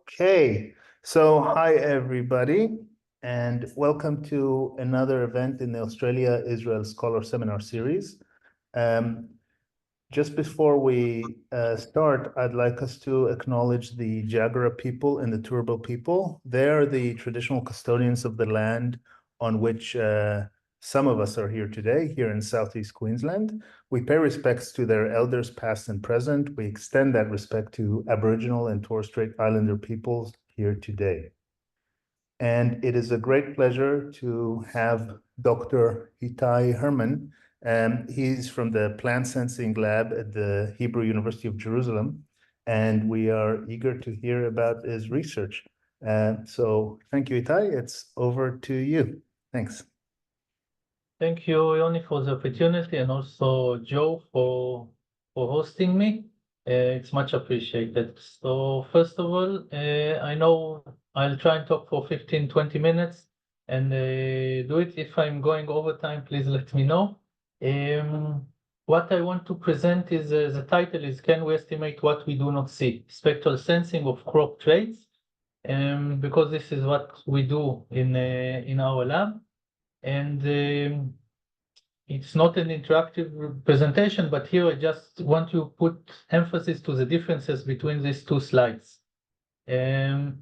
Okay, so hi everybody, and welcome to another event in the Australia-Israel Scholar Seminar Series. Just before we start, I'd like us to acknowledge the Jagera people and the Turrbal people. They are the traditional custodians of the land on which some of us are here today, here in Southeast Queensland. We pay respects to their elders past and present. We extend that respect to Aboriginal and Torres Strait Islander peoples here today. And it is a great pleasure to have Dr. Ittai Herrmann. He's from the Plant Sensing Lab at the Hebrew University of Jerusalem, and we are eager to hear about his research. So thank you, Ittai. It's over to you. Thanks. Thank you, Yoni, for the opportunity, and also Joe for hosting me. It's much appreciated. So first of all, I know I'll try and talk for 15-20 minutes and do it. If I'm going over time, please let me know. What I want to present is the title is Can We Estimate What We Do Not See? Spectral Sensing of Crop Traits, because this is what we do in our lab. And it's not an interactive presentation, but here I just want to put emphasis to the differences between these two slides. You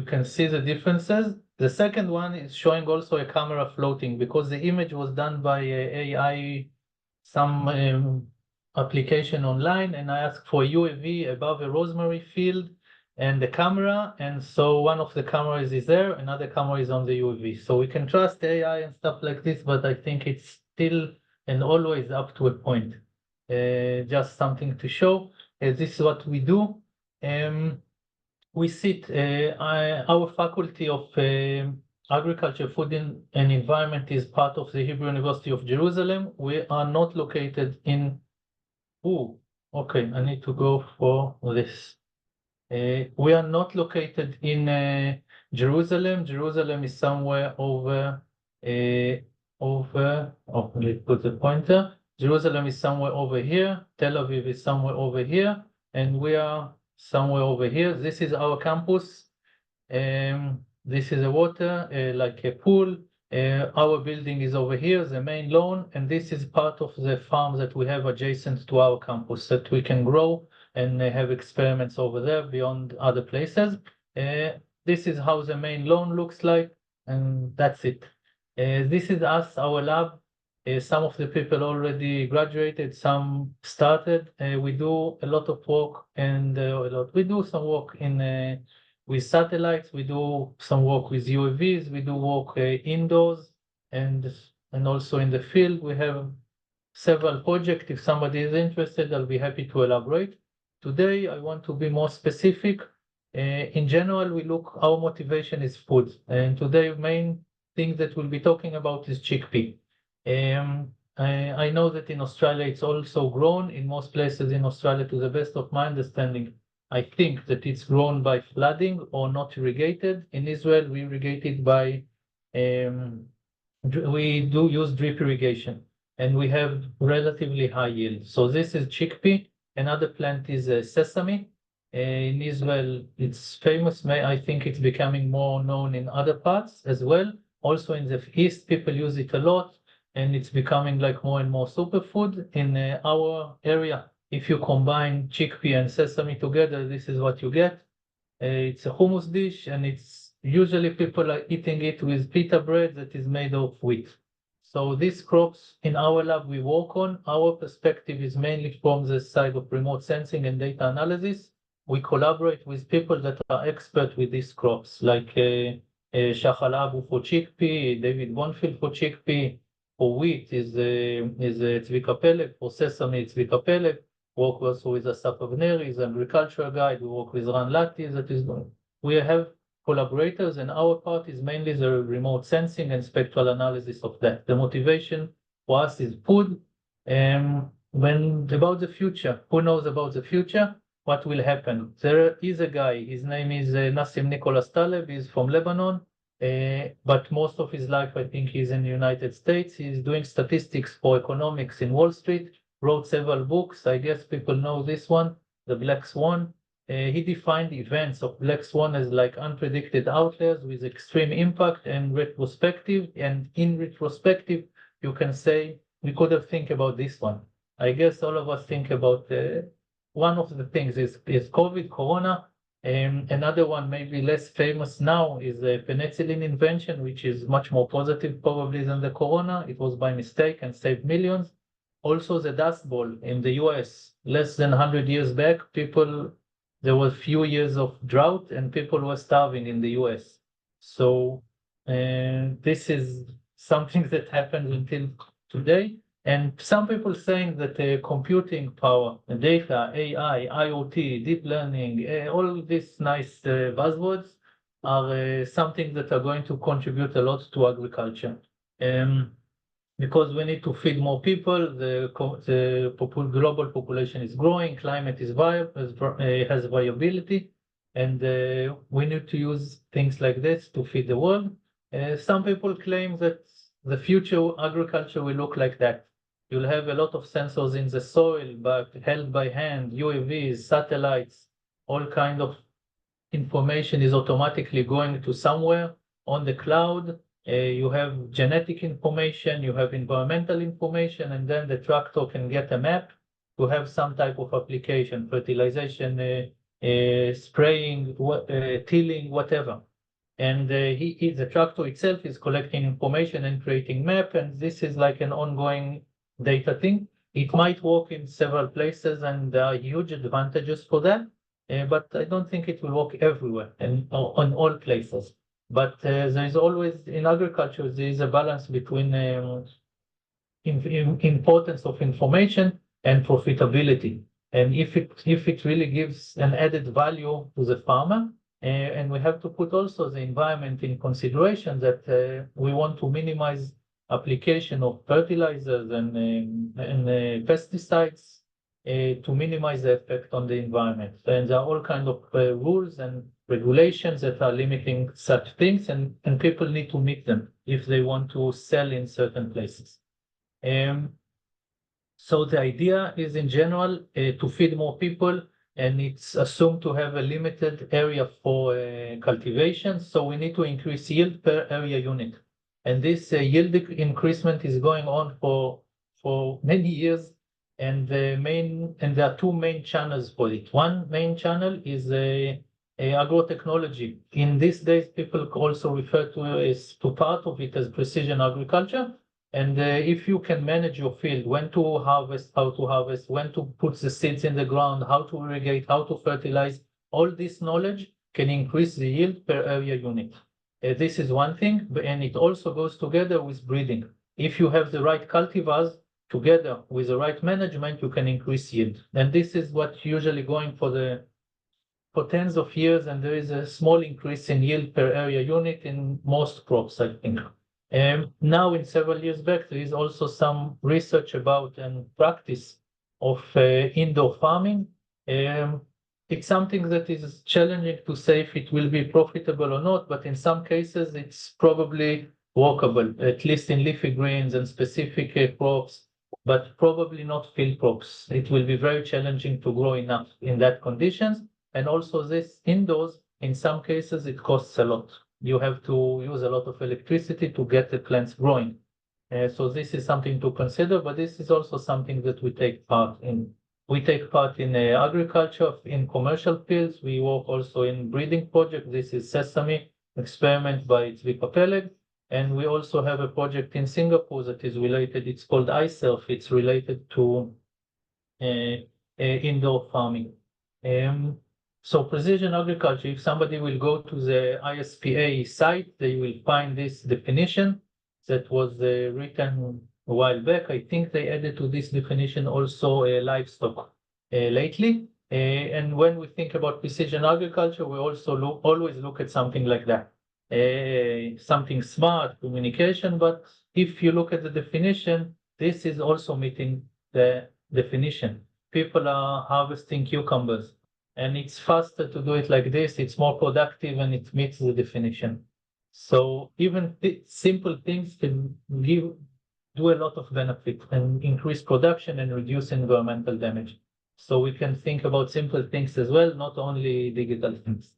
can see the differences. The second one is showing also a camera floating because the image was done by AI, some application online, and I asked for UAV above a rosemary field and the camera, and so one of the cameras is there, another camera is on the UAV. So we can trust AI and stuff like this, but I think it's still and always up to a point. Just something to show. This is what we do. We sit, our faculty of Agriculture, Food and Environment is part of the Hebrew University of Jerusalem. We are not located in, okay, I need to go for this. We are not located in Jerusalem. Jerusalem is somewhere over, let's put the pointer. Jerusalem is somewhere over here. Tel Aviv is somewhere over here. And we are somewhere over here. This is our campus. This is a water, like a pool. Our building is over here, the main lawn. And this is part of the farm that we have adjacent to our campus that we can grow and have experiments over there beyond other places. This is how the main lawn looks like, and that's it. This is us, our lab. Some of the people already graduated, some started. We do a lot of work, and we do some work in with satellites. We do some work with UAVs. We do work indoors and also in the field. We have several projects. If somebody is interested, I'll be happy to elaborate. Today, I want to be more specific. In general, our motivation is food. And today, main thing that we'll be talking about is chickpea. I know that in Australia, it's also grown in most places in Australia, to the best of my understanding. I think that it's grown by flooding or not irrigated. In Israel, we irrigate it by, we do use drip irrigation, and we have relatively high yield. So this is chickpea. Another plant is sesame. In Israel, it's famous. I think it's becoming more known in other parts as well. Also in the East, people use it a lot, and it's becoming like more and more superfood. In our area, if you combine chickpea and sesame together, this is what you get. It's a hummus dish, and it's usually people are eating it with pita bread that is made of wheat. So these crops in our lab we work on, our perspective is mainly from the side of remote sensing and data analysis. We collaborate with people that are expert with these crops, like Shachal Abu for chickpea, David Bonfield for chickpea. For wheat is Tzvika Peleg. For sesame, it's Tzvika Peleg. Work also with Asaf Avneri, he's an agricultural guide. We work with Ran Lati. We have collaborators, and our part is mainly the remote sensing and spectral analysis of that. The motivation for us is food. About the future, who knows about the future? What will happen? There is a guy, his name is Nassim Nicholas Taleb, he's from Lebanon, but most of his life, I think, he's in the United States. He's doing statistics for economics in Wall Street, wrote several books. I guess people know this one, The Black Swan. He defined events of black swan as like unpredicted outliers with extreme impact and retrospective. And in retrospective, you can say we could have think about this one. I guess all of us think about one of the things is COVID, Corona. Another one, maybe less famous now, is the penicillin invention, which is much more positive probably than the Corona. It was by mistake and saved millions. Also, the Dust Bowl in the US, less than 100 years back, there were few years of drought and people were starving in the US. So this is something that happened until today. And some people saying that computing power, data, AI, IoT, deep learning, all these nice buzzwords are something that are going to contribute a lot to agriculture. Because we need to feed more people, the global population is growing, climate is has viability, and we need to use things like this to feed the world. Some people claim that the future agriculture will look like that. You'll have a lot of sensors in the soil, but held by hand, UAVs, satellites, all kind of information is automatically going to somewhere on the cloud. You have genetic information, you have environmental information, and then the tractor can get a map to have some type of application, fertilization, spraying, tilling, whatever. And the tractor itself is collecting information and creating map, and this is like an ongoing data thing. It might work in several places, and there are huge advantages for that. But I don't think it will work everywhere and on all places. But there is always in agriculture there is a balance between importance of information and profitability. And if it really gives an added value to the farmer, and we have to put also the environment in consideration that we want to minimize application of fertilizers and pesticides to minimize the effect on the environment. And there are all kinds of rules and regulations that are limiting such things, and people need to meet them if they want to sell in certain places. So the idea is in general to feed more people, and it's assumed to have a limited area for cultivation. So we need to increase yield per area unit. And this yield increasement is going on for many years. And there are two main channels for it. One main channel is agrotechnology. In these days, people also refer to part of it as precision agriculture. And if you can manage your field, when to harvest, how to harvest, when to put the seeds in the ground, how to irrigate, how to fertilize, all this knowledge can increase the yield per area unit. This is one thing, and it also goes together with breeding. If you have the right cultivars together with the right management, you can increase yield. And this is what usually going for tens of years, and there is a small increase in yield per area unit in most crops, I think. Now, in several years back, there is also some research about and practice of indoor farming. It's something that is challenging to say if it will be profitable or not, but in some cases, it's probably workable, at least in leafy greens and specific crops, but probably not field crops. It will be very challenging to grow enough in that conditions. And also this indoors, in some cases, it costs a lot. You have to use a lot of electricity to get the plants growing. So this is something to consider, but this is also something that we take part in. We take part in agriculture, in commercial fields. We work also in breeding project. This is Sesame experiment by Zvika Peleg. And we also have a project in Singapore that is related. It's called iSurf. It's related to indoor farming. So precision agriculture, if somebody will go to the ISPA site, they will find this definition that was written a while back. I think they added to this definition also livestock lately. And when we think about precision agriculture, we also always look at something like that. Something smart, communication, but if you look at the definition, this is also meeting the definition. People are harvesting cucumbers, and it's faster to do it like this. It's more productive and it meets the definition. So even simple things can do a lot of benefit and increase production and reduce environmental damage. So we can think about simple things as well, not only digital things.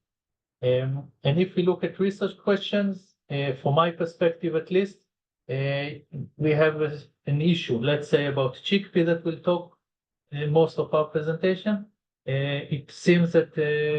And if we look at research questions, from my perspective at least, we have an issue, let's say about chickpea that we'll talk most of our presentation. It seems that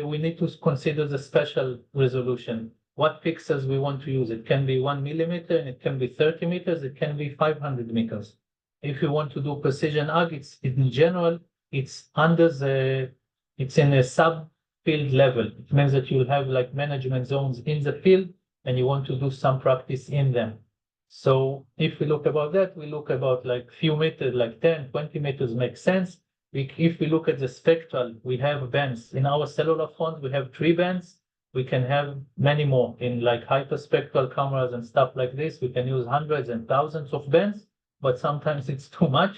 we need to consider the spatial resolution. What pixels we want to use. It can be 1 millimeter, and it can be 30 meters, it can be 500 meters. If you want to do precision ag, it's in general, it's in a sub-field level. It means that you'll have like management zones in the field, and you want to do some practice in them. So if we look about that, we look about like few meters, like 10, 20 meters makes sense. If we look at the spectral, we have bands. In our cellular phones, we have 3 bands. We can have many more in like hyperspectral cameras and stuff like this. We can use hundreds and thousands of bands, but sometimes it's too much.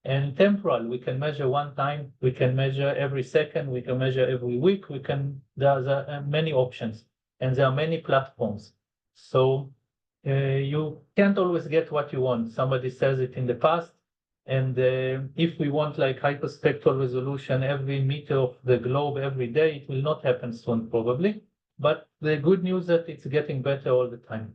And temporal, we can measure one time, we can measure every second, we can measure every week. There's many options, and there are many platforms. So you can't always get what you want. Somebody says it in the past. And if we want like hyperspectral resolution every meter of the globe every day, it will not happen soon probably. But the good news that it's getting better all the time.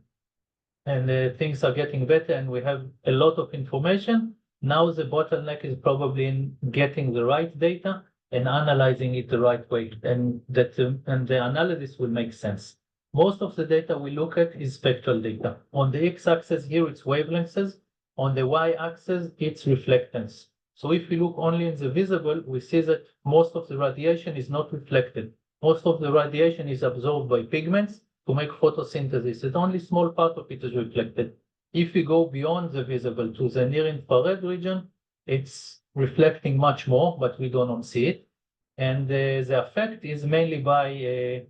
And things are getting better, and we have a lot of information. Now the bottleneck is probably in getting the right data and analyzing it the right way, and the analysis will make sense. Most of the data we look at is spectral data. On the x-axis here, it's wavelengths. On the y-axis, it's reflectance. So if we look only in the visible, we see that most of the radiation is not reflected. Most of the radiation is absorbed by pigments to make photosynthesis. It's only a small part of it is reflected. If we go beyond the visible to the near infrared region, it's reflecting much more, but we do not see it. And the effect is mainly by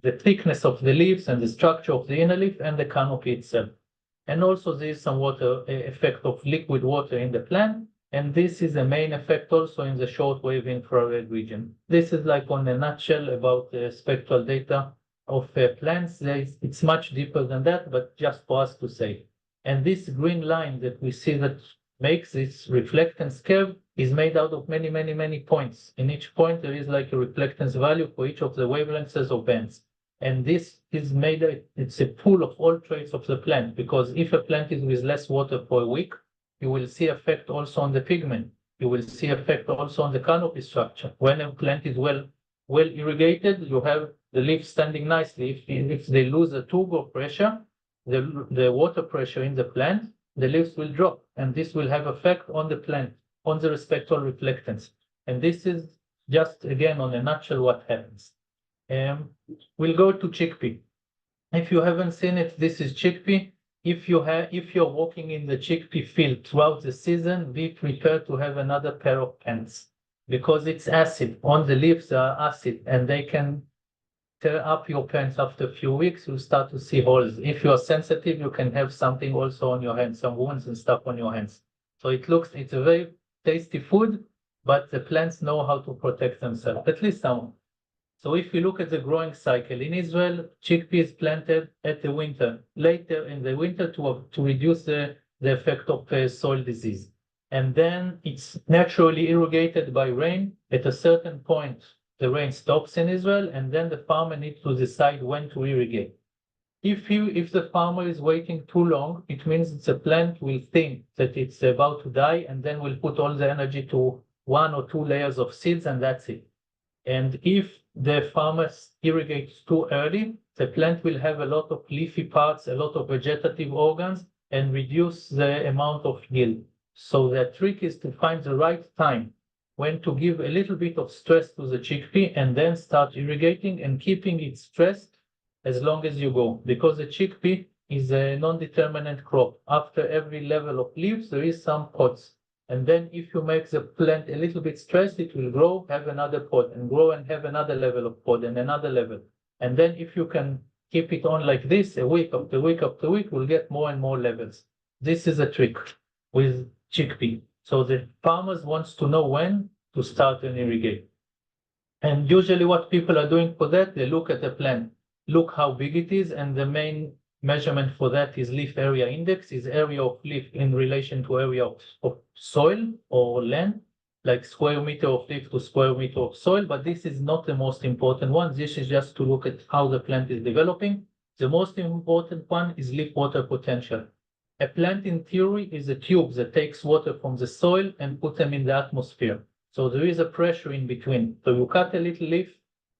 the thickness of the leaves and the structure of the inner leaf and the canopy itself. And also there is some water effect of liquid water in the plant. And this is the main effect also in the shortwave infrared region. This is like on a nutshell about the spectral data of plants. It's much deeper than that, but just for us to say. And this green line that we see that makes this reflectance curve is made out of many, many, many points. In each point, there is like a reflectance value for each of the wavelengths or bands. And this is it's a pool of all traits of the plant, because if a plant is with less water for a week, you will see effect also on the pigment. You will see effect also on the canopy structure. When a plant is well irrigated, you have the leaves standing nicely. If they lose a turbo pressure, the water pressure in the plant, the leaves will drop, and this will have effect on the plant, on the spectral reflectance. And this is just, again, on a nutshell what happens. We'll go to chickpea. If you haven't seen it, this is chickpea. If you're walking in the chickpea field throughout the season, be prepared to have another pair of pants, because it's acid. On the leaves are acid, and they can tear up your pants after a few weeks. You start to see holes. If you are sensitive, you can have something also on your hands, some wounds and stuff on your hands. So it's a very tasty food, but the plants know how to protect themselves, at least some. So if you look at the growing cycle in Israel, chickpea is planted at the winter, later in the winter to reduce the effect of soil disease. And then it's naturally irrigated by rain. At a certain point, the rain stops in Israel, and then the farmer needs to decide when to irrigate. If the farmer is waiting too long, it means the plant will think that it's about to die, and then will put all the energy to 1 or 2 layers of seeds, and that's it. And if the farmer irrigates too early, the plant will have a lot of leafy parts, a lot of vegetative organs, and reduce the amount of yield. So the trick is to find the right time when to give a little bit of stress to the chickpea, and then start irrigating and keeping it stressed as long as you go, because the chickpea is a non-determinate crop. After every level of leaves, there is some pods. And then if you make the plant a little bit stressed, it will grow, have another pod, and grow and have another level of pod and another level. And then if you can keep it on like this, a week after week after week, we'll get more and more levels. This is a trick with chickpea. So the farmers wants to know when to start and irrigate. And usually what people are doing for that, they look at the plant, look how big it is, and the main measurement for that is leaf area index, is area of leaf in relation to area of soil or land. like square meter of leaf to square meter of soil, but this is not the most important one. This is just to look at how the plant is developing. The most important one is leaf water potential. A plant in theory is a tube that takes water from the soil and put them in the atmosphere. So there is a pressure in between. So you cut a little leaf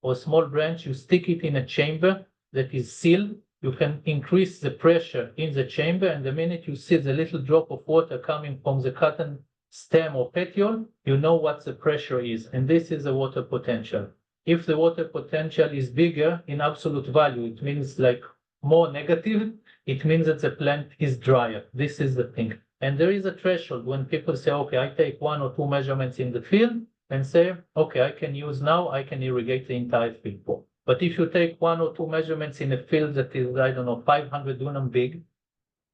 or a small branch, you stick it in a chamber that is sealed. You can increase the pressure in the chamber, and the minute you see the little drop of water coming from the cotton stem or petiole, you know what the pressure is, and this is the water potential. If the water potential is bigger in absolute value, it means like more negative, it means that the plant is drier. This is the thing. And there is a threshold when people say, okay, I take 1 or 2 measurements in the field and say, okay, I can irrigate the entire field. But if you take 1 or 2 measurements in a field that is, I don't know, 500 dunam big,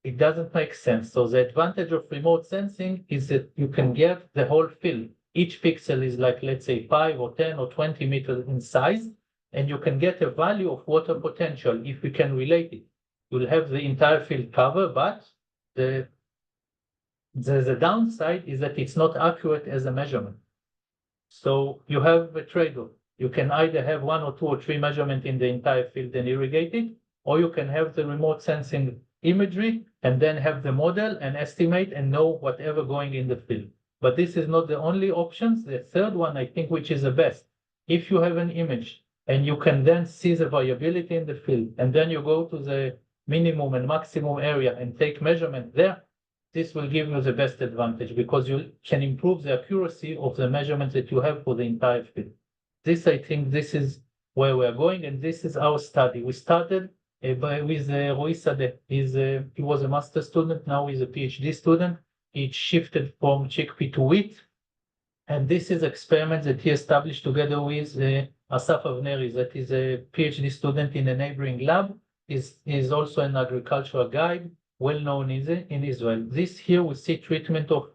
it doesn't make sense. So the advantage of remote sensing is that you can get the whole field. Each pixel is like, let's say, 5 or 10 or 20 meters in size, and you can get a value of water potential if you can relate it. You'll have the entire field covered, but the downside is that it's not accurate as a measurement. So you have a trade-off. You can either have 1 or 2 or 3 measurements in the entire field and irrigate it, or you can have the remote sensing imagery and then have the model and estimate and know whatever going in the field. But this is not the only options. The third one, I think, which is the best. If you have an image and you can then see the variability in the field, and then you go to the minimum and maximum area and take measurement there, this will give you the best advantage because you can improve the accuracy of the measurements that you have for the entire field. This, I think, this is where we're going, and this is our study. We started with Roy Sadeh. He was a master student, now he's a PhD student. He shifted from chickpea to wheat. And this is experiment that he established together with Asaf Avneri, that is a PhD student in a neighboring lab. He's also an agricultural guide, well known in Israel. This here we see treatment of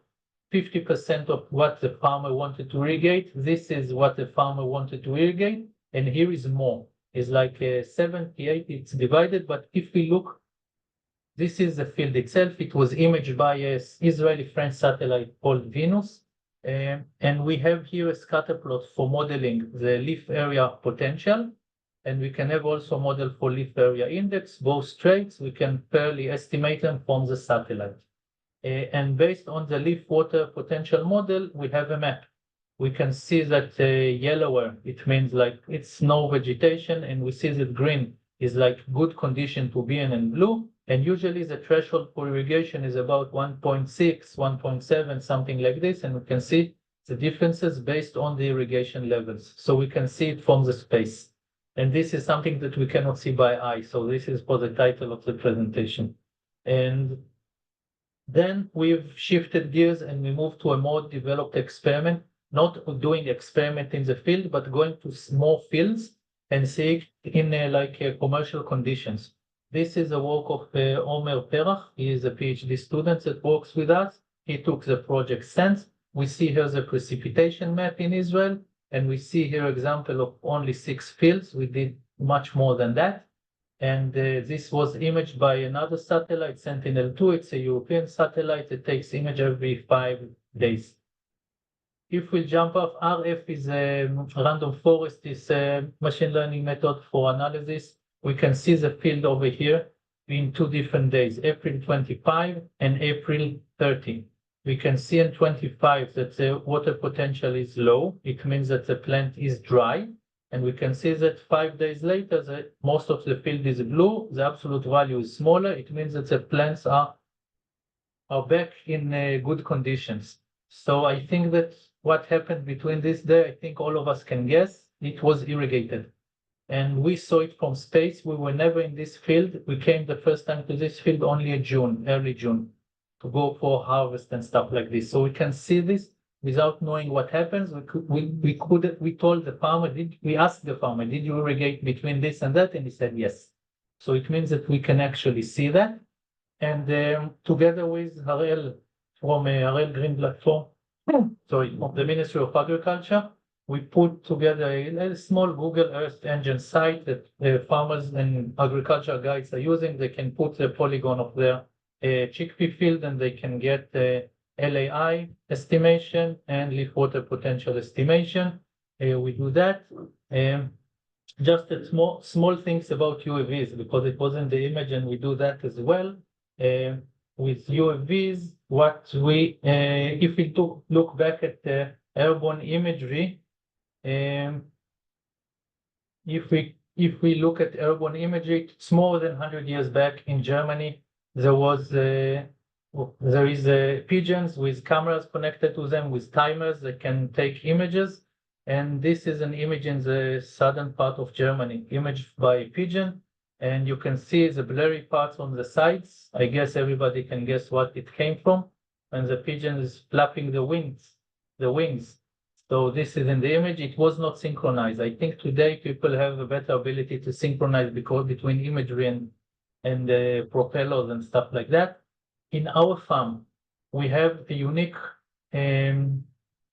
50% of what the farmer wanted to irrigate. This is what the farmer wanted to irrigate, and here is more. It's like 78, it's divided, but if we look, this is the field itself. It was imaged by an Israeli-French satellite called Venus. And we have here a scatter plot for modeling the leaf area potential. And we can have also model for leaf area index, both traits. We can fairly estimate them from the satellite. And based on the leaf water potential model, we have a map. We can see that yellower, it means like it's no vegetation, and we see that green is like good condition to be in, and blue. And usually the threshold for irrigation is about 1.6, 1.7, something like this. And we can see the differences based on the irrigation levels. So we can see it from the space. And this is something that we cannot see by eye. So this is for the title of the presentation. And then we've shifted gears and we moved to a more developed experiment, not doing experiment in the field, but going to small fields and seeing in commercial conditions. This is a work of Omer Perach. He is a PhD student that works with us. He took the project Sense. We see here the precipitation map in Israel, and we see here example of only 6 fields. We did much more than that. And this was imaged by another satellite, Sentinel-2. It's a European satellite that takes image every 5 days. If we jump off, RF is a random forest, is a machine learning method for analysis. We can see the field over here in 2 different days, April 25 and April 30. We can see in 25 that the water potential is low. It means that the plant is dry. And we can see that 5 days later, that most of the field is blue. The absolute value is smaller. It means that the plants are back in good conditions. So I think that what happened between this day, I think all of us can guess, it was irrigated. And we saw it from space. We were never in this field. We came the first time to this field only in June, early June, to go for harvest and stuff like this. So we can see this without knowing what happens. We told the farmer, we asked the farmer, did you irrigate between this and that? And he said yes. So it means that we can actually see that. And together with Harel from Harel Green Platform, from the Ministry of Agriculture, we put together a small Google Earth engine site that farmers and agriculture guides are using. They can put the polygon of their chickpea field, and they can get LAI estimation and leaf water potential estimation. We do that. Just a small things about UAVs, because it wasn't the image, and we do that as well. With UAVs, what we if we look back at the airborne imagery, if we look at airborne imagery, it's more than 100 years back in Germany. There is pigeons with cameras connected to them with timers that can take images. And this is an image in the southern part of Germany, imaged by a pigeon. And you can see the blurry parts on the sides. I guess everybody can guess what it came from. And the pigeon is flapping the wings. So this is in the image. It was not synchronized. I think today people have a better ability to synchronize between imagery and propellers and stuff like that. In our farm, we have a unique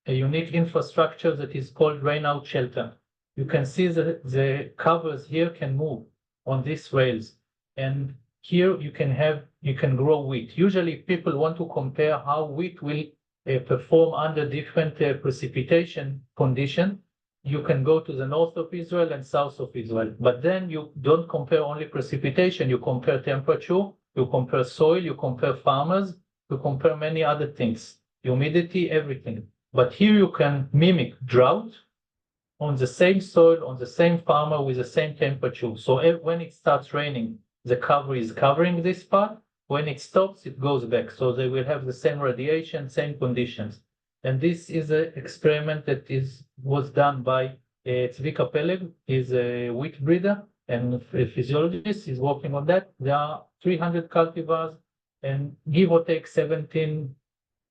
infrastructure that is called rainout shelter. You can see that the covers here can move on these rails, and here you can grow wheat. Usually people want to compare how wheat will perform under different precipitation condition. You can go to the north of Israel and south of Israel, but then you don't compare only precipitation, you compare temperature, you compare soil, you compare farmers, you compare many other things, humidity, everything. But here you can mimic drought on the same soil, on the same farmer with the same temperature. So when it starts raining, the cover is covering this part. When it stops, it goes back. So they will have the same radiation, same conditions. And this is an experiment that was done by Zvika Peleg. He's a wheat breeder and a physiologist. He's working on that. There are 300 cultivars and give or take 17,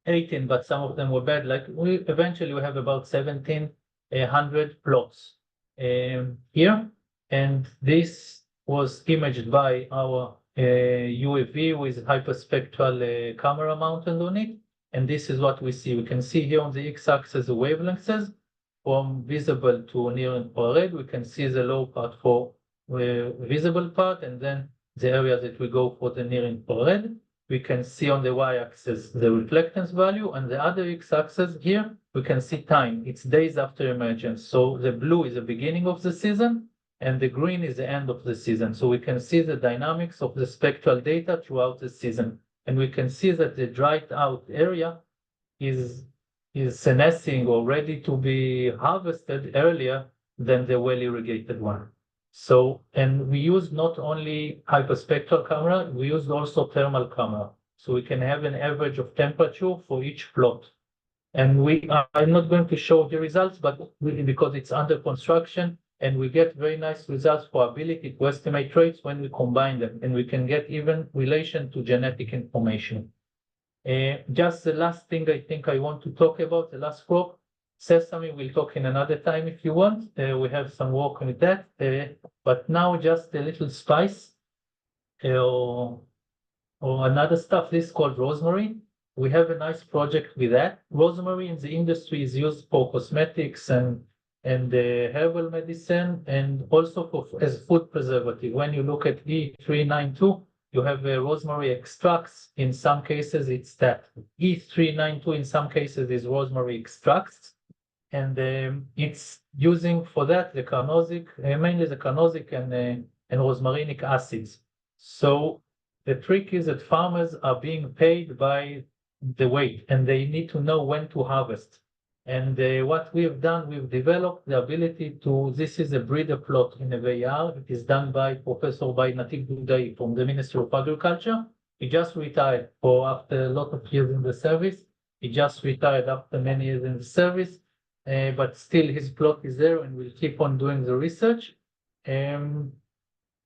18, but some of them were bad. Like eventually we have about 1,700 plots here. And this was imaged by our UAV with hyperspectral camera mounted on it. And this is what we see. We can see here on the x-axis the wavelengths from visible to near infrared. We can see the low part for visible part, and then the area that we go for the near infrared. We can see on the y-axis the reflectance value, and the other x-axis here, we can see time. It's days after emergence. So the blue is the beginning of the season, and the green is the end of the season. So we can see the dynamics of the spectral data throughout the season. And we can see that the dried out area is senescing or ready to be harvested earlier than the well irrigated one. So, and we use not only hyperspectral camera, we use also thermal camera. So we can have an average of temperature for each plot. And I'm not going to show the results, but because it's under construction, and we get very nice results for ability to estimate traits when we combine them, and we can get even relation to genetic information. Just the last thing I think I want to talk about, the last crop, sesame, we'll talk in another time if you want. We have some work with that, but now just a little spice or another stuff, this is called rosemary. We have a nice project with that. Rosemary in the industry is used for cosmetics and herbal medicine, and also as food preservative. When you look at E392, you have rosemary extracts. In some cases, it's that. E392 in some cases is rosemary extracts, and it's using for that the carnosic, mainly the carnosic and rosmarinic acids. So the trick is that farmers are being paid by the weight, and they need to know when to harvest. And what we have done, we've developed the ability to, this is a breeder plot in a VAR. It is done by Professor Nativ Dudai from the Ministry of Agriculture. He just retired after a lot of years in the service. He just retired after many years in the service, but still his plot is there and we'll keep on doing the research.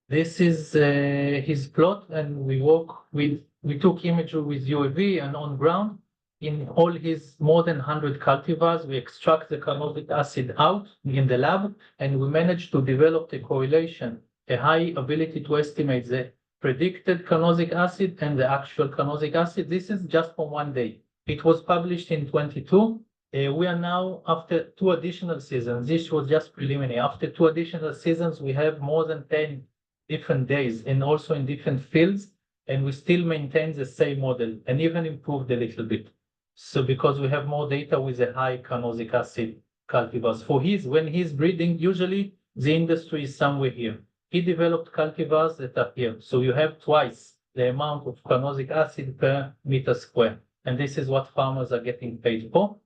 This is his plot, and we took imagery with UAV and on ground. In all his more than 100 cultivars, we extract the carnosic acid out in the lab, and we managed to develop a correlation, a high ability to estimate the predicted carnosic acid and the actual carnosic acid. This is just for one day. It was published in 22. We are now, after 2 additional seasons, this was just preliminary. After 2 additional seasons, we have more than 10 different days and also in different fields, and we still maintain the same model and even improved a little bit. So because we have more data with a high carnosic acid cultivars. When he's breeding, usually the industry is somewhere here. He developed cultivars that are here. So you have twice the amount of carnosic acid per meter square. And this is what farmers are getting paid for.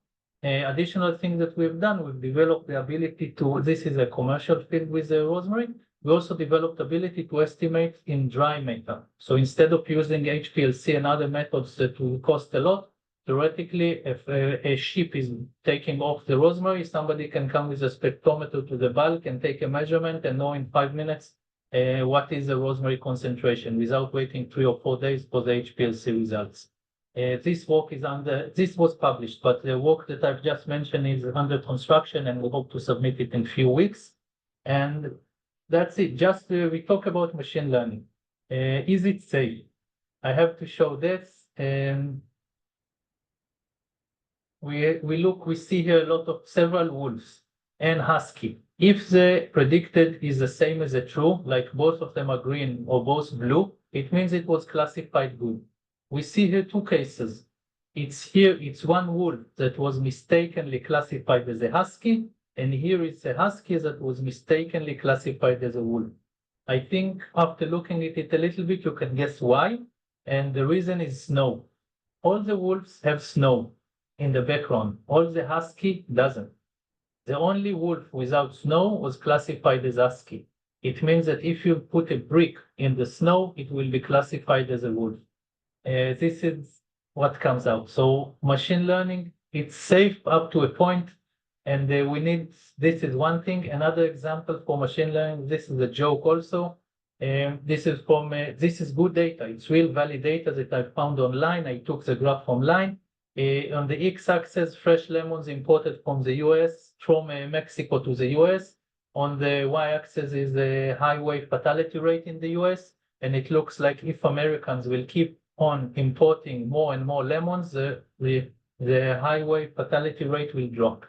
Additional thing that we've done, we've developed the ability to, this is a commercial field with the rosemary. We also developed ability to estimate in dry matter. So instead of using HPLC and other methods that will cost a lot, theoretically, if a ship is taking off the rosemary, somebody can come with a spectrometer to the bulk and take a measurement and know in 5 minutes what is the rosemary concentration without waiting 3 or 4 days for the HPLC results. This was published, but the work that I've just mentioned is under construction and we hope to submit it in a few weeks. And that's it. Just we talk about machine learning. Is it safe? I have to show this. We see here a lot of several wolves and husky. If the predicted is the same as the true, like both of them are green or both blue, it means it was classified good. We see here two cases. It's one wolf that was mistakenly classified as a husky, and here it's a husky that was mistakenly classified as a wolf. I think after looking at it a little bit, you can guess why, and the reason is snow. All the wolves have snow in the background. All the husky doesn't. The only wolf without snow was classified as husky. It means that if you put a brick in the snow, it will be classified as a wolf. This is what comes out. So machine learning, it's safe up to a point, and we need, this is one thing. Another example for machine learning, this is a joke also. This is good data. It's real valid data that I found online. I took the graph online. On the x-axis, fresh lemons imported from the US, from Mexico to the US. On the y-axis is the highway fatality rate in the US. And it looks like if Americans will keep on importing more and more lemons, the highway fatality rate will drop.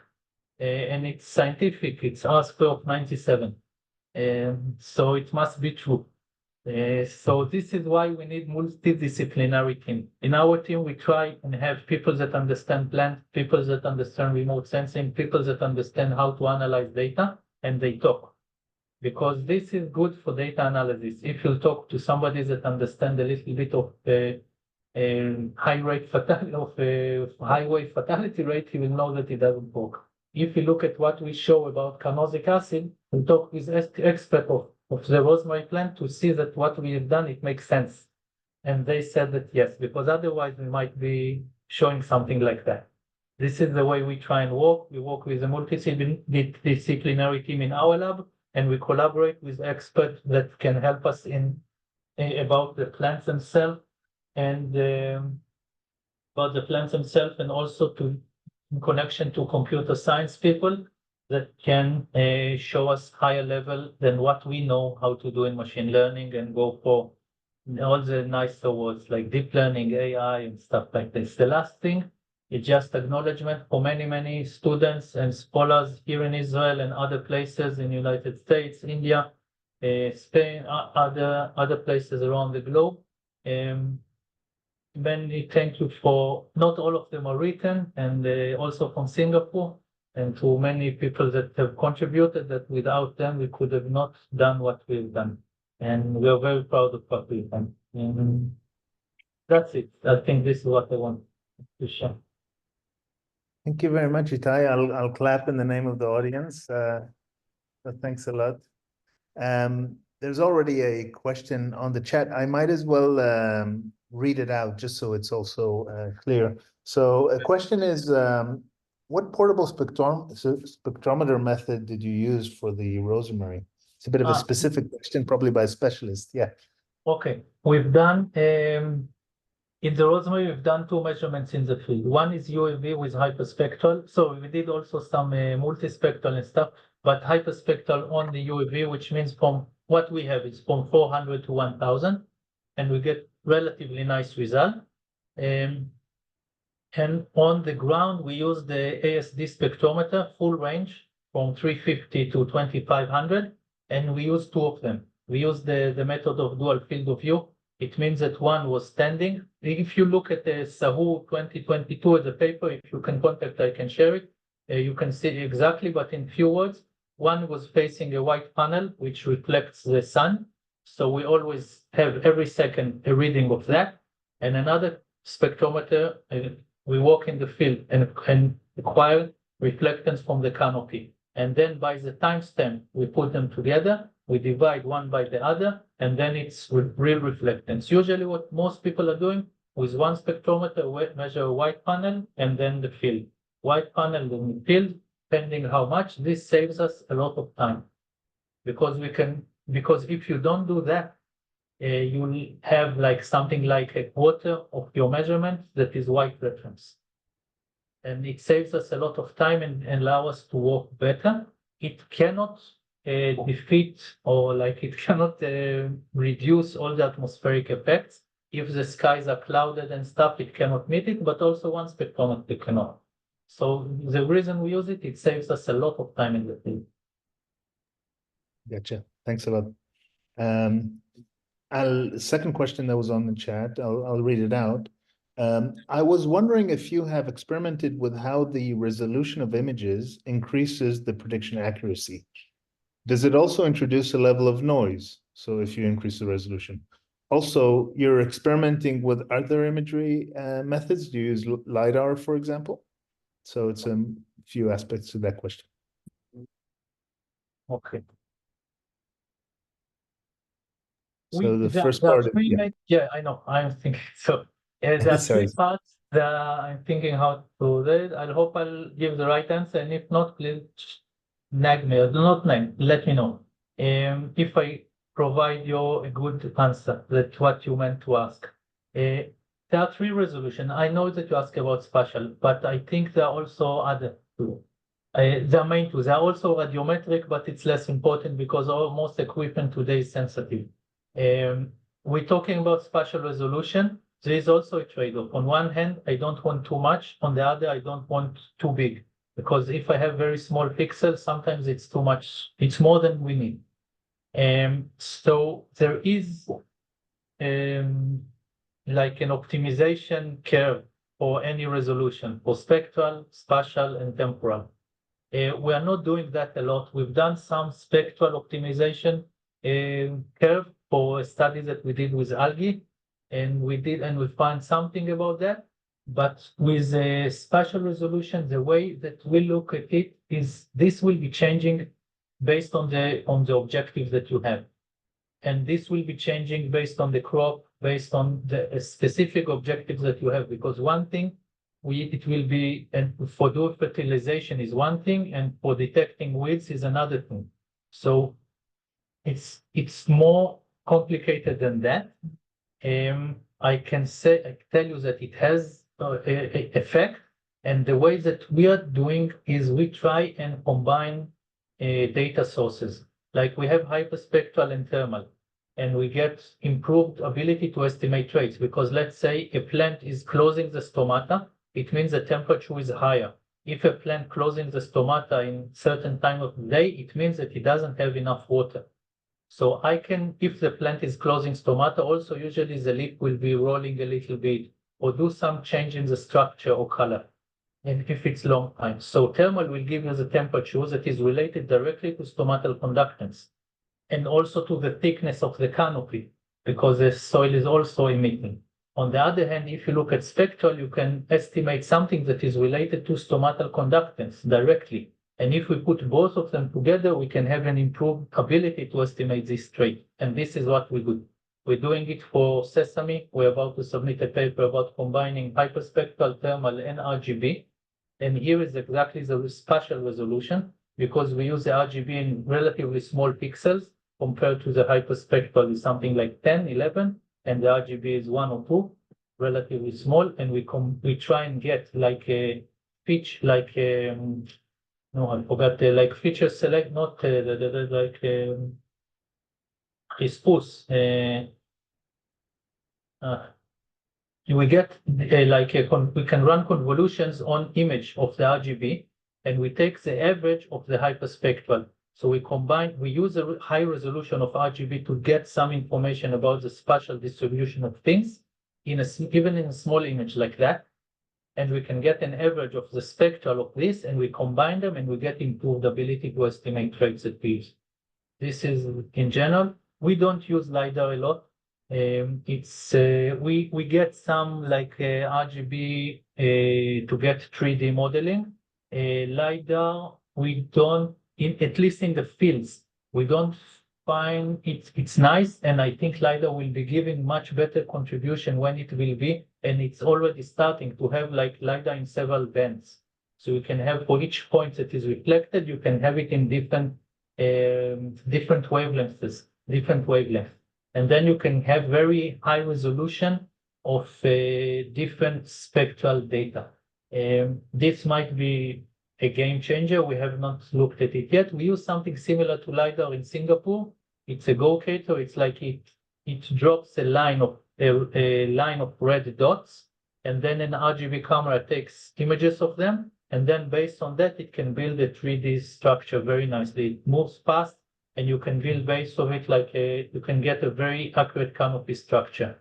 And it's scientific, it's R-square of 97. So it must be true. So this is why we need multidisciplinary team. In our team, we try and have people that understand plant, people that understand remote sensing, people that understand how to analyze data, and they talk. Because this is good for data analysis. If you talk to somebody that understands a little bit of highway fatality rate, he will know that it doesn't work. If you look at what we show about carnosic acid, we talk with expert of the rosemary plant to see that what we have done, it makes sense. And they said that yes, because otherwise we might be showing something like that. This is the way we try and work. We work with a multidisciplinary team in our lab, and we collaborate with experts that can help us in about the plants themselves and also to in connection to computer science people that can show us higher level than what we know how to do in machine learning and go for all the nicer words like deep learning, AI, and stuff like this. The last thing is just acknowledgement for many, many students and scholars here in Israel and other places in the United States, India, Spain, other places around the globe. Many thank you for, not all of them are written, and also from Singapore, and to many people that have contributed that without them we could have not done what we've done. And we're very proud of what we've done. And that's it. I think this is what I want to share. Thank you very much, Ittai. I'll clap in the name of the audience. So thanks a lot. There's already a question on the chat. I might as well read it out just so it's also clear. So a question is, what portable spectrometer method did you use for the rosemary? It's a bit of a specific question, probably by a specialist. Yeah. Okay. We've done, in the rosemary, we've done 2 measurements in the field. One is UAV with hyperspectral. So we did also some multispectral and stuff, but hyperspectral on the UAV, which means from what we have is from 400 to 1000, and we get relatively nice result. And on the ground, we use the ASD spectrometer, full range, from 350 to 2500, and we use 2 of them. We use the method of dual field of view. it means that one was standing. If you look at the Sahu 2022 as a paper, if you can contact, I can share it. You can see exactly, but in few words, one was facing a white panel, which reflects the sun. So we always have every second a reading of that. And another spectrometer, we walk in the field and acquire reflectance from the canopy. And then by the timestamp, we put them together, we divide one by the other, and then it's real reflectance. Usually what most people are doing with one spectrometer, we measure a white panel and then the field. White panel, then the field, depending how much, this saves us a lot of time. Because if you don't do that, you will have like something like a quarter of your measurement that is white reference. And it saves us a lot of time and allow us to work better. It cannot defeat or like it cannot reduce all the atmospheric effects. If the skies are clouded and stuff, it cannot meet it, but also one spectrometer cannot. So the reason we use it, it saves us a lot of time in the field. Gotcha. Thanks a lot. Second question that was on the chat, I'll read it out. I was wondering if you have experimented with how the resolution of images increases the prediction accuracy. Does it also introduce a level of noise? So if you increase the resolution. Also, you're experimenting with other imagery methods. Do you use LiDAR, for example? So it's a few aspects to that question. Okay. So the first there are part, three yeah, I know. I'm thinking so. There are Sorry. three parts that I'm thinking how to do it. I hope I'll give the right answer, and if not, please nag me. Or do not nag. Let me know. If I provide you a good answer, that's what you meant to ask. There are three resolutions. I know that you ask about spatial, but I think there are also other two. There are main two. There are also radiometric, but it's less important because almost equipment today is sensitive. We're talking about spatial resolution. There is also a trade-off. On one hand, I don't want too much. On the other, I don't want too big. Because if I have very small pixels, sometimes it's too much. It's more than we need. So there is like an optimization curve for any resolution, for spectral, spatial, and temporal. We are not doing that a lot. We've done some spectral optimization curve for a study that we did with algae, and we found something about that. But with a spatial resolution, the way that we look at it is this will be changing based on the objective that you have. And this will be changing based on the crop, based on the specific objectives that you have. Because one thing, it will be, and for doing fertilization is one thing, and for detecting weeds is another thing. So it's more complicated than that. I can tell you that it has an effect, and the way that we are doing is we try and combine data sources. Like we have hyperspectral and thermal, and we get improved ability to estimate traits, because let's say a plant is closing the stomata, it means the temperature is higher. If a plant closing the stomata in certain time of the day, it means that it doesn't have enough water. So I can, if the plant is closing stomata, also usually the leaf will be rolling a little bit or do some change in the structure or color. And if it's long time. So thermal will give you the temperature that is related directly to stomatal conductance and also to the thickness of the canopy, because the soil is also emitting. On the other hand, if you look at spectral, you can estimate something that is related to stomatal conductance directly. And if we put both of them together, we can have an improved ability to estimate this trait. And this is what we do. We're doing it for sesame. We're about to submit a paper about combining hyperspectral, thermal, and RGB. And here is exactly the spatial resolution, because we use the RGB in relatively small pixels compared to the hyperspectral is something like 10, 11, and the RGB is 1 or 2, relatively small. And we try and get like a pitch, like no, I forgot like feature select, not like Crispus. We get we can run convolutions on image of the RGB, and we take the average of the hyperspectral. So we use a high resolution of RGB to get some information about the spatial distribution of things even in a small image like that. And we can get an average of the spectral of this, and we combine them, and we get improved ability to estimate traits at peaks. This is in general. We don't use LiDAR a lot. We get some like RGB to get 3D modeling. LiDAR, we don't, at least in the fields, we don't find it's nice, and I think LiDAR will be giving much better contribution when it will be, and it's already starting to have like LiDAR in several bands. So you can have for each point that is reflected, you can have it in different wavelengths, and then you can have very high resolution of different spectral data. This might be a game changer. We have not looked at it yet. We use something similar to LiDAR in Singapore. It's a go-cator. It's like it drops a line of red dots, and then an RGB camera takes images of them, and then based on that, it can build a 3D structure very nicely. It moves fast, and you can build based on it like you can get a very accurate canopy structure.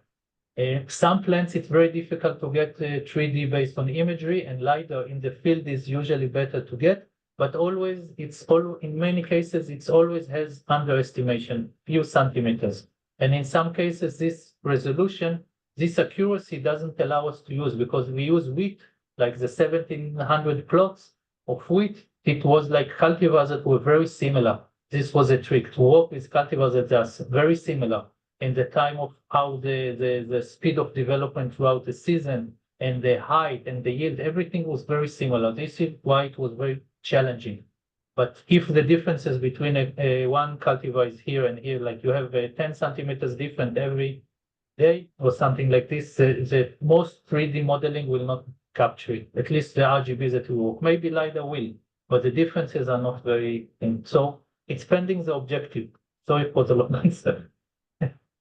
Some plants, it's very difficult to get 3D based on imagery, and LiDAR in the field is usually better to get, but in many cases, it always has underestimation, few centimeters. And in some cases, this resolution, this accuracy doesn't allow us to use, because we use wheat, like the 1700 plots of wheat, it was like cultivars that were very similar. This was a trick to work with cultivars that are very similar in the time of how the speed of development throughout the season and the height and the yield, everything was very similar. This is why it was very challenging. But if the differences between one cultivar is here and here, like you have 10 centimeters different every day or something like this, the most 3D modeling will not capture it, at least the RGBs that will work. Maybe LiDAR will, but the differences are not very thin. So expanding the objective. Sorry for the long answer.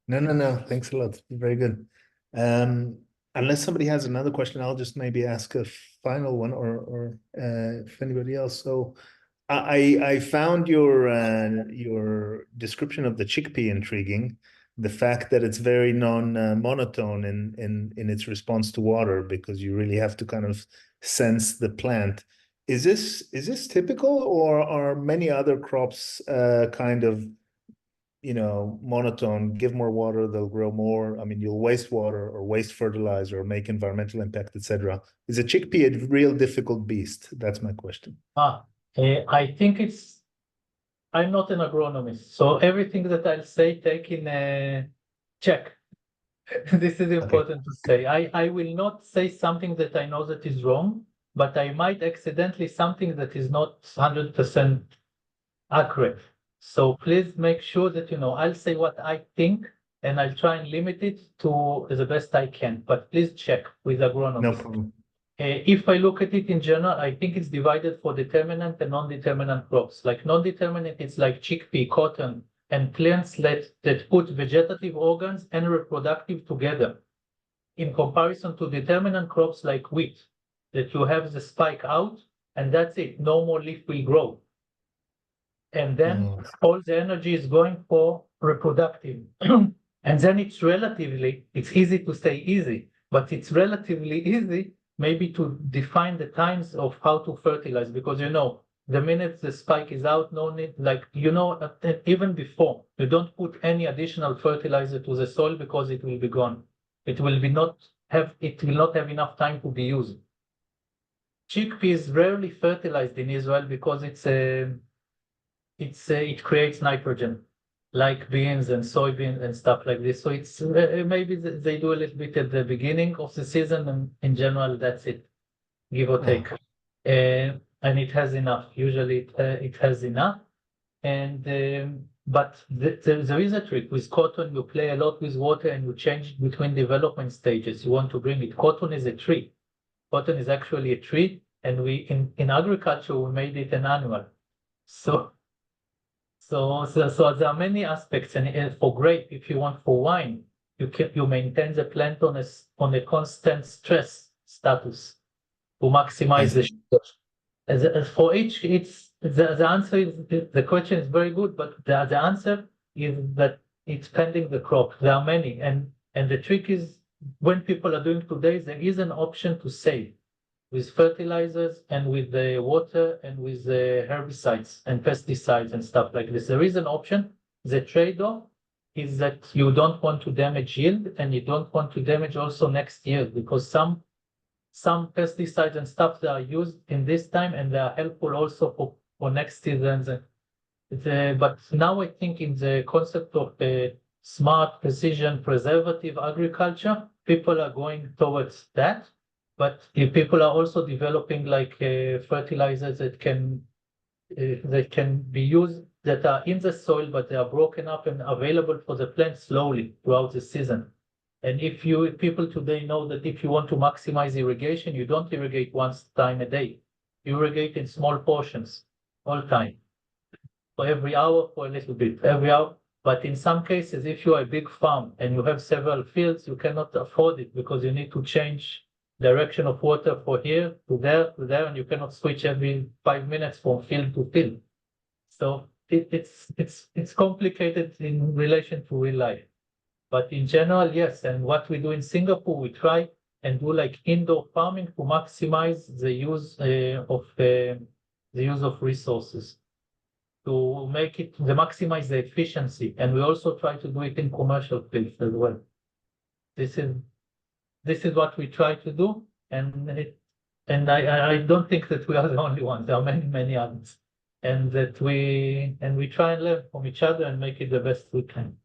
No. Thanks a lot. Very good. Unless somebody has another question, I'll just maybe ask a final one, or if anybody else. So I found your description of the chickpea intriguing. The fact that it's very non-monotone in its response to water, because you really have to kind of sense the plant. Is this typical, or are many other crops kind of, monotone? Give more water, they'll grow more. I mean, you'll waste water or waste fertilizer or make environmental impact, etc. Is a chickpea a real difficult beast? That's my question. I think I'm not an agronomist, so everything that I'll say, take in a check. This is important to say. I will not say something that I know that is wrong, but I might accidentally something that is not 100% accurate. So please make sure that, I'll say what I think, and I'll try and limit it to the best I can, but please check with agronomists. No problem. If I look at it in general, I think it's divided for determinant and non-determinant crops. Like non-determinant, it's like chickpea, cotton, and plants that put vegetative organs and reproductive together. In comparison to determinant crops like wheat, that you have the spike out, and that's it, no more leaf will grow. And then all the energy is going for reproductive. And then it's easy to say easy, but it's relatively easy maybe to define the times of how to fertilize, because the minute the spike is out, no need, even before, you don't put any additional fertilizer to the soil, because it will be gone. It will not have enough time to be used. Chickpea is rarely fertilized in Israel because it creates nitrogen, like beans and soybeans and stuff like this. So it's maybe they do a little bit at the beginning of the season, and in general, that's it, give or take. And it has enough. Usually it has enough. And but there is a trick with cotton. You play a lot with water, and you change between development stages. You want to bring it. Cotton is a tree. Cotton is actually a tree, and in agriculture we made it an animal. So there are many aspects, and for grape, if you want for wine, you maintain the plant on a constant stress status to maximize the sugar. As for each, The answer is, the question is very good, but the answer is that it's pending the crop. There are many, and the trick is when people are doing today, there is an option to save with fertilizers and with the water and with the herbicides and pesticides and stuff like this. There is an option. The trade-off is that you don't want to damage yield and you don't want to damage also next year, because some pesticides and stuff that are used in this time and they are helpful also for next seasons. But now I think in the concept of smart precision preservative agriculture, people are going towards that. But if people are also developing like fertilizers that can be used, that are in the soil, but they are broken up and available for the plant slowly throughout the season. And if people today know that if you want to maximize irrigation, you don't irrigate once time a day. You irrigate in small portions all time. For every hour, for a little bit, every hour. But in some cases, if you are a big farm and you have several fields, you cannot afford it because you need to change direction of water for here to there, and you cannot switch every 5 minutes from field to field. So it's complicated in relation to real life. But in general, yes. And what we do in Singapore, we try and do like indoor farming to maximize the use of resources, to make it to maximize the efficiency. And we also try to do it in commercial fields as well. This is what we try to do, and I don't think that we are the only ones. There are many others, and we try and learn from each other and make it the best we can.